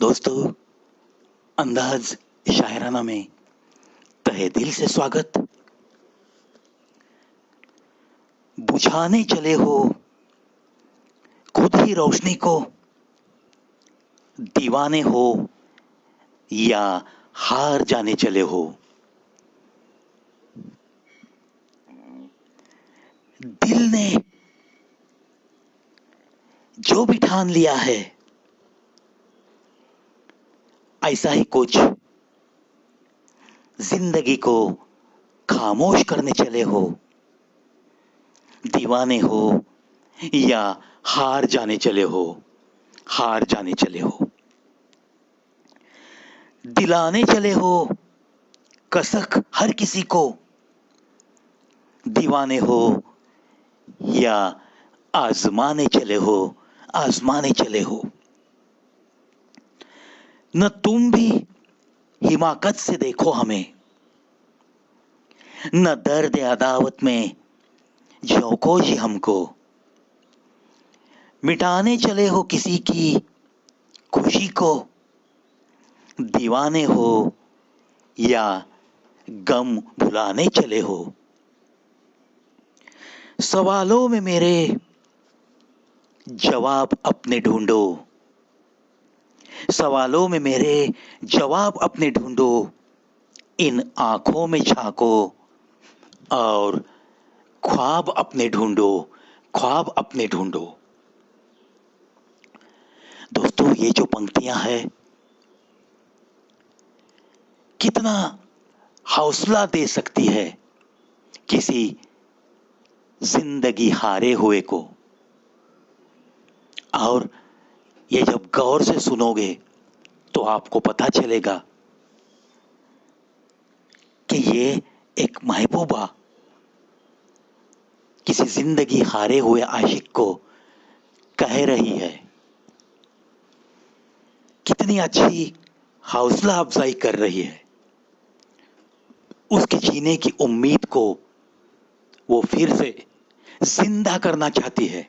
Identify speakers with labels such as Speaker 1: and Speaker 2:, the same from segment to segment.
Speaker 1: दोस्तों, अंदाज शायराना में तहे दिल से स्वागत। बुझाने चले हो खुद ही रोशनी को, दीवाने हो या हार जाने चले हो। दिल ने जो भी ठान लिया है, ऐसा ही कुछ जिंदगी को खामोश करने चले हो। दीवाने हो या हार जाने चले हो, हार जाने चले हो। दिलाने चले हो कसक हर किसी को, दीवाने हो या आजमाने चले हो, आजमाने चले हो। न तुम भी हिमाकत से देखो हमें, न दर्द अदावत में झोंको जी हमको। मिटाने चले हो किसी की खुशी को, दीवाने हो या गम भुलाने चले हो। सवालों में मेरे जवाब अपने ढूंढो, सवालों में मेरे जवाब अपने ढूंढो। इन आंखों में झांको और ख्वाब अपने ढूंढो, ख्वाब अपने ढूंढो। दोस्तों, ये जो पंक्तियां हैं, कितना हौसला दे सकती है किसी जिंदगी हारे हुए को। और ये जब गौर से सुनोगे तो आपको पता चलेगा कि ये एक महबूबा किसी जिंदगी हारे हुए आशिक को कह रही है। कितनी अच्छी हौसला अफजाई कर रही है। उसके जीने की उम्मीद को वो फिर से जिंदा करना चाहती है।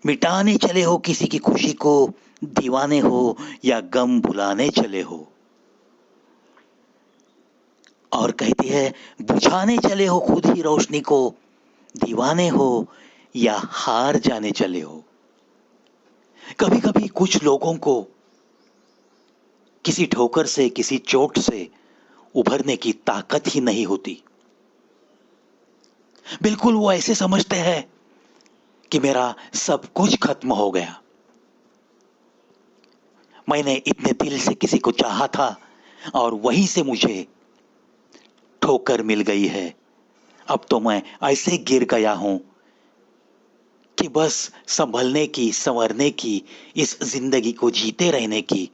Speaker 1: मिटाने चले हो किसी की खुशी को, दीवाने हो या गम भुलाने चले हो। और कहती है, बुझाने चले हो खुद ही रोशनी को, दीवाने हो या हार जाने चले हो। कभी कभी कुछ लोगों को किसी ठोकर से, किसी चोट से उभरने की ताकत ही नहीं होती। बिल्कुल वो ऐसे समझते हैं कि मेरा सब कुछ खत्म हो गया। मैंने इतने दिल से किसी को चाहा था और वहीं से मुझे ठोकर मिल गई है। अब तो मैं ऐसे गिर गया हूं कि बस संभलने की, संवरने की, इस जिंदगी को जीते रहने की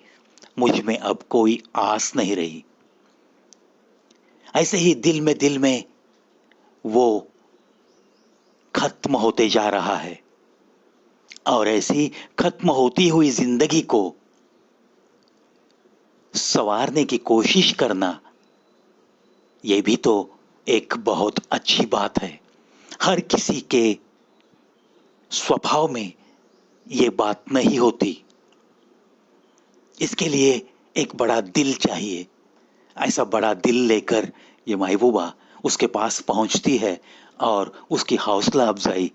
Speaker 1: मुझ में अब कोई आस नहीं रही। ऐसे ही दिल में वो खत्म होते जा रहा है। और ऐसी खत्म होती हुई जिंदगी को संवारने की कोशिश करना, ये भी तो एक बहुत अच्छी बात है। हर किसी के स्वभाव में ये बात नहीं होती। इसके लिए एक बड़ा दिल चाहिए। ऐसा बड़ा दिल लेकर ये महबूबा उसके पास पहुंचती है और उसकी हौसला अफजाई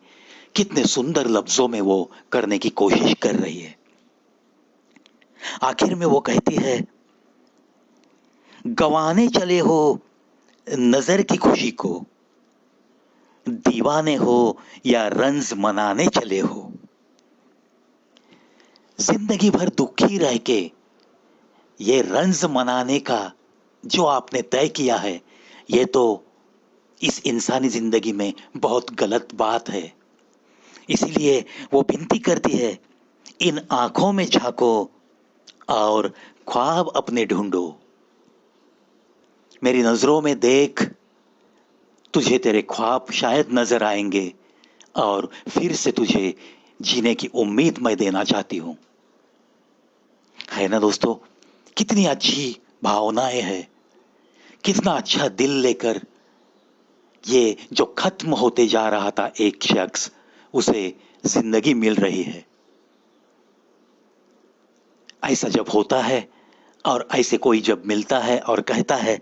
Speaker 1: कितने सुंदर लफ्जों में वो करने की कोशिश कर रही है। आखिर में वो कहती है, गंवाने चले हो नजर की खुशी को, दीवाने हो या रंज मनाने चले हो। जिंदगी भर दुखी रह के ये रंज मनाने का जो आपने तय किया है, ये तो इस इंसानी जिंदगी में बहुत गलत बात है। इसीलिए वो विनती करती है, इन आंखों में झांको और ख्वाब अपने ढूंढो। मेरी नजरों में देख, तुझे तेरे ख्वाब शायद नजर आएंगे और फिर से तुझे जीने की उम्मीद मैं देना चाहती हूं। है ना दोस्तों, कितनी अच्छी भावनाएं हैं। कितना अच्छा दिल लेकर ये जो खत्म होते जा रहा था एक शख्स, उसे जिंदगी मिल रही है। ऐसा जब होता है और ऐसे कोई जब मिलता है और कहता है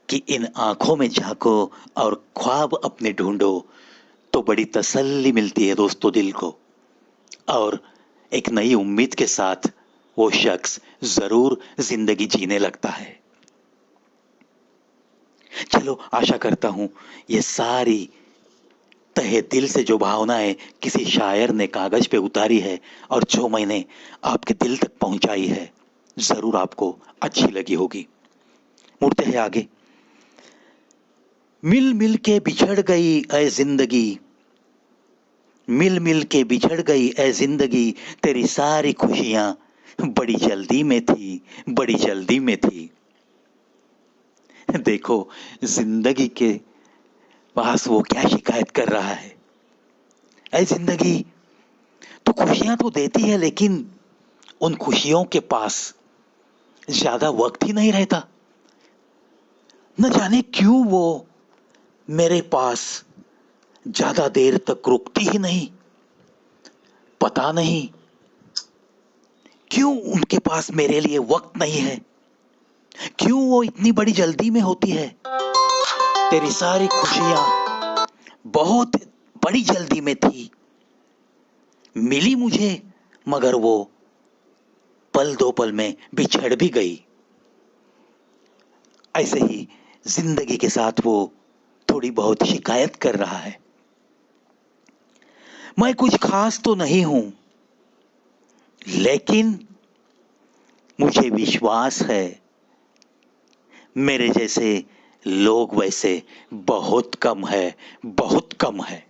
Speaker 1: कि इन आंखों में झांको और ख्वाब अपने ढूंढो, तो बड़ी तसल्ली मिलती है दोस्तों दिल को। और एक नई उम्मीद के साथ वो शख्स जरूर जिंदगी जीने लगता है। चलो आशा करता हूं ये सारी तहे दिल से जो भावनाएं किसी शायर ने कागज पे उतारी है और जो मैंने आपके दिल तक पहुंचाई है, जरूर आपको अच्छी लगी होगी। मुड़ते हैं आगे। मिल मिल के बिछड़ गई ऐ जिंदगी, मिल मिल के बिछड़ गई ऐ जिंदगी, तेरी सारी खुशियां बड़ी जल्दी में थी, बड़ी जल्दी में थी। देखो जिंदगी के पास वो क्या शिकायत कर रहा है। ऐ जिंदगी तो खुशियां तो देती है, लेकिन उन खुशियों के पास ज्यादा वक्त ही नहीं रहता। न जाने क्यों वो मेरे पास ज्यादा देर तक रुकती ही नहीं। पता नहीं क्यों उनके पास मेरे लिए वक्त नहीं है, क्यों वो इतनी बड़ी जल्दी में होती है। तेरी सारी खुशियां बहुत बड़ी जल्दी में थी, मिली मुझे मगर वो पल दो पल में बिछड़ भी गई। ऐसे ही जिंदगी के साथ वो थोड़ी बहुत शिकायत कर रहा है। मैं कुछ खास तो नहीं हूं, लेकिन मुझे विश्वास है मेरे जैसे लोग वैसे बहुत कम है, बहुत कम है।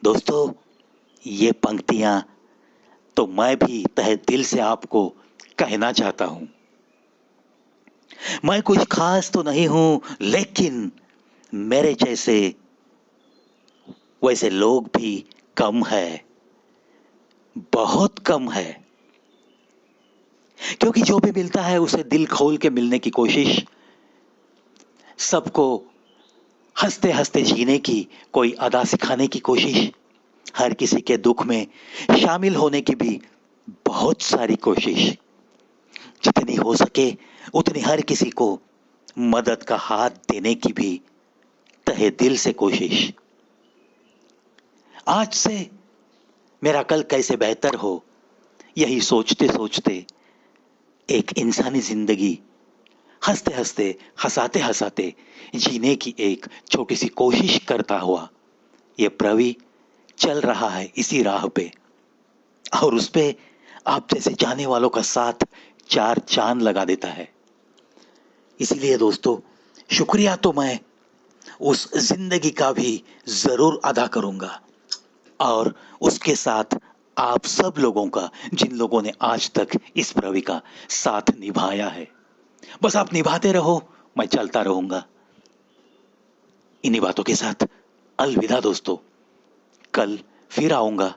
Speaker 1: दोस्तों ये पंक्तियां तो मैं भी तहे दिल से आपको कहना चाहता हूं। मैं कुछ खास तो नहीं हूं, लेकिन मेरे जैसे वैसे लोग भी कम है, बहुत कम है। क्योंकि जो भी मिलता है उसे दिल खोल के मिलने की कोशिश, सबको हंसते हंसते जीने की कोई अदा सिखाने की कोशिश, हर किसी के दुख में शामिल होने की भी बहुत सारी कोशिश, जितनी हो सके उतनी हर किसी को मदद का हाथ देने की भी तहे दिल से कोशिश। आज से मेरा कल कैसे बेहतर हो, यही सोचते सोचते एक इंसानी जिंदगी हंसते हंसते हंसाते हंसाते जीने की एक छोटी सी कोशिश करता हुआ ये प्रवी चल रहा है इसी राह पे, और उस पे आप जैसे जाने वालों का साथ चार चांद लगा देता है। इसीलिए दोस्तों शुक्रिया तो मैं उस जिंदगी का भी जरूर अदा करूंगा, और उसके साथ आप सब लोगों का जिन लोगों ने आज तक इस प्रवी का साथ निभाया है। बस आप निभाते रहो, मैं चलता रहूंगा। इन्हीं बातों के साथ अलविदा दोस्तों, कल फिर आऊंगा